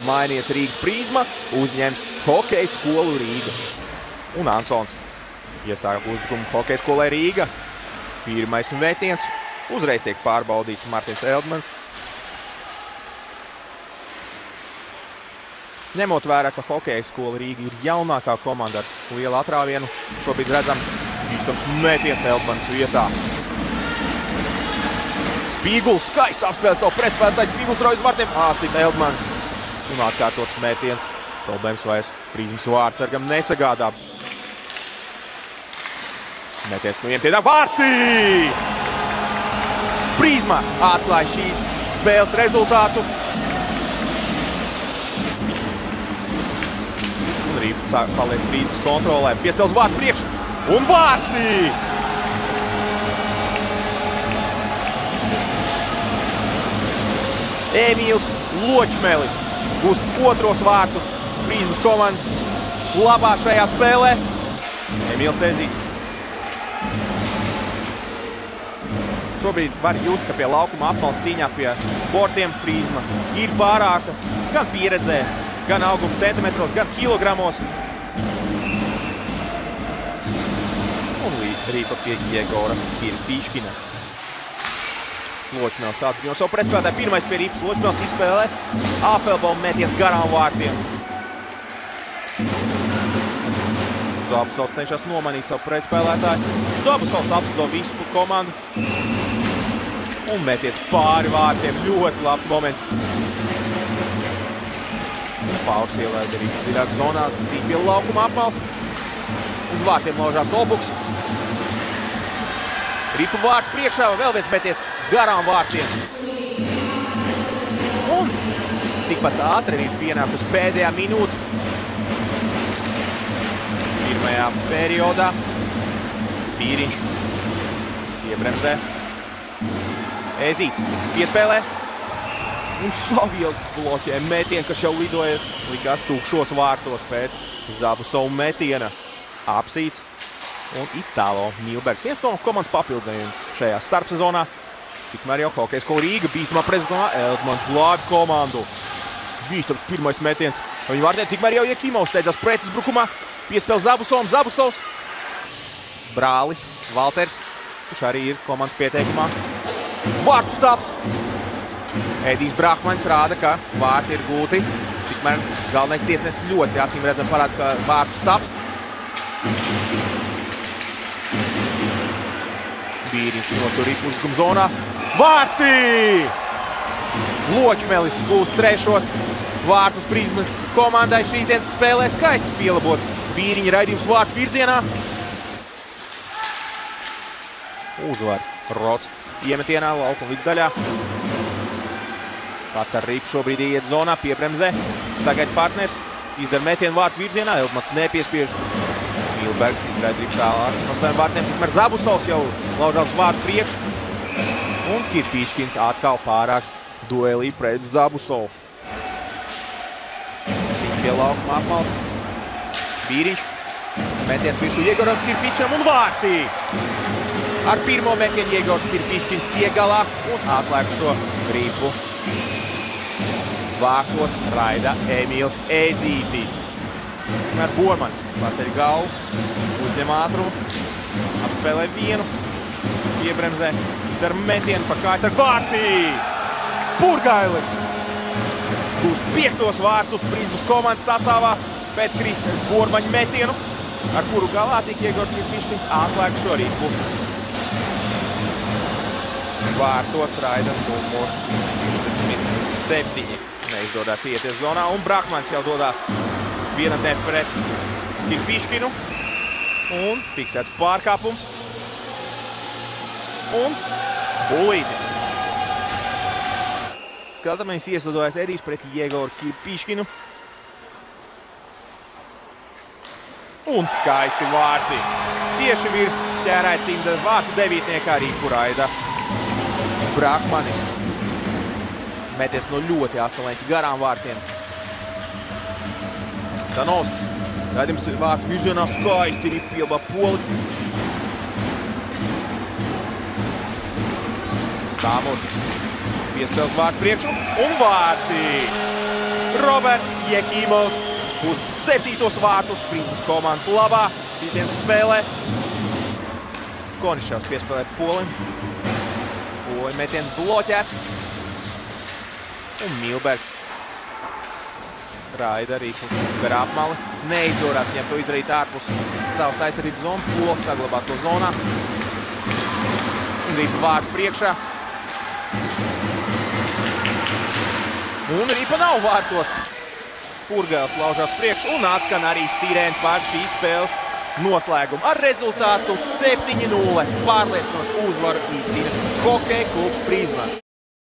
Mainies Rīgas Prizma, uzņems Hokeja skolu Rīga. Un Ansons iesāk uzbrukumu Hokeja skolai Rīga. Pirmais metiens, uzreiz tiek pārbaudīts Martins Eldmans. Ņemot vērā, ka Hokeja skola Rīga ir jaunākā komanda ar lielu atrāvienu, šobrīd redzam bīstams metiens Eldmans vietā. Spīguls skaisti apspēlē savu pretspēlētāju, Spīguls rauj uz vartiem, āsit Eldmans. Un atkārtots metiens, problēmas vairs Prizmas vārdsargam nesagādā. Metiens no iemtienā vārtī! Prizma atklāja šīs spēles rezultātu. Un Rīga paliek Prizmas kontrolē, piespēles vārtu priekš un vārtī! Emīls Ločmelis gūst otros vārtus Prizmas komandas labā šajā spēlē. Emīls Ezīts. Šobrīd var just, ka pie laukuma apmales cīņā pie bortiem Prizma ir pārāka gan pieredzē, gan auguma centimetros, gan kilogramos. Un Rīpa pie Jegora Kirpiškina. Ločmēls atpakaļ no savu pretspēlētāju. Pirmais pie Rīpas. Ločmēls izspēlē. Āfelbaum metiens garām vārtiem. Zabusovs cenšas nomanīt savu pretspēlētāju. Zabusovs apsado visu komandu. Un metiens pāri vārtiem. Ļoti labs moments. Pauls ielaida Rīpas dziļāk zonā. Cīņa pie laukuma apmales. Uz vārtiem laužās Olbuks. Rīpa vārtu priekšā. Vēl viens metiens garām vārtiem. Un tikpat ātri ir pienākusi pēdējā minūte. Pirmajā periodā Pīriņš iebremzē. Ezīts piespēlē. Un Savijos bloķē metienu, kas jau lidoja likās tūkšos vārtos pēc Zabusovu metiena. Apsīts un Itālo Milbergs. Viens no komandas papildinājumiem šajā starpsezonā. Tikmēr jau Hokeja skola Rīga bīstamā prezentā Eldmans glābi komandu. Bīstams pirmais metiens. Viņa vārtē tikmēr jau Jekimovs steidzās pretuzbrukumā. Piespēl Zabusovam. Zabusovs. Brālis Valters, kurš arī ir komandas pieteikumā. Vārtu stāps. Edijs Brahmanis rāda, ka vārti ir gūti. Tikmēr galvenais tiesnesis ļoti acīm redzam parāda, ka vārtu stāps. Bīriņš notur Rīpu uzbrukuma zonā. Vārtī! Ločmelis gūst trešos vārtus Prizmas komandai šīs dienas spēlē. Skaisti pielabots Bīriņa raidījums vārtu virzienā. Uzvar Rots iemetienā laukuma vidusdaļā. Pats ar Rīpu šobrīd iet zonā, piebremzē. Sagaida partners, izdara metienu vārtu virzienā. Eldmans nepiespiež. Milbergs izraida Rīpu tālāk no saviem vārtiem. Tikmēr Zabusovs jau laužās vārtu priekš. Un Kirpiškins atkal pārāks duelī pret Zabusovu. Šī pie laukuma apmales. Pīriņš. Metiens virsū Jegoram Kirpiškinam un vārtī. Ar pirmo metienu Jegors Kirpiškins tiek galā un atliek šo Rīpu. Vārtos raida Emīls Ezītis. Ar Bormans paceļ galvu, uzņem ātrumu, apspēlē vienu, piebremzē, izdara metienu pa kājas ar vārtī. Purgailis gūst 5. vārtus Prizmas komandas sastāvā pēc Kristina Bormaņa metienu, ar kuru galā tik Jegors Kirpiškins atliek šo Rīpu. Vārtos raida numur 27. Neizdodās ieties zonā, un Brahmans jau dodās vienatnē pret Kirpiškinu. Un fiksēts pārkāpums. Un bulītis. Skatāmies ieslidojas Edijs pret Jegoru Kirpiškinu. Un skaisti vārti. Tieši virs ķērāja cimda vārtu devītniekā Rīpu raida Brahmanis. Meties no ļoti asaleņķi garām vārtiem. Danovskis. Raidījums vārtu virzienā skaisti Rīpa pielbā Polis. Stāvos. Piespēles vārtu priekšu un vārtī. Roberts Jekīmovs uz 7. vārtus Prizmas komandas labā. Sītdienas spēlē. Koniševs piespēlē Polim. Polim metiens bloķēts. Un Milbergs raida Rīpu gar apmali. Neizdorās viņam to izdarīt ārpus savas aizsardzības zonas. Pols saglabā to zonā. Un Rīpa vārtu priekšā. Un Rīpa nav vārtos. Purgēls laužās priekšu un atskan arī sirēna par šīs spēles noslēgumu. Ar rezultātu 7-0 pārliecinošu uzvaru izcīna Hokeja klubs Prizma.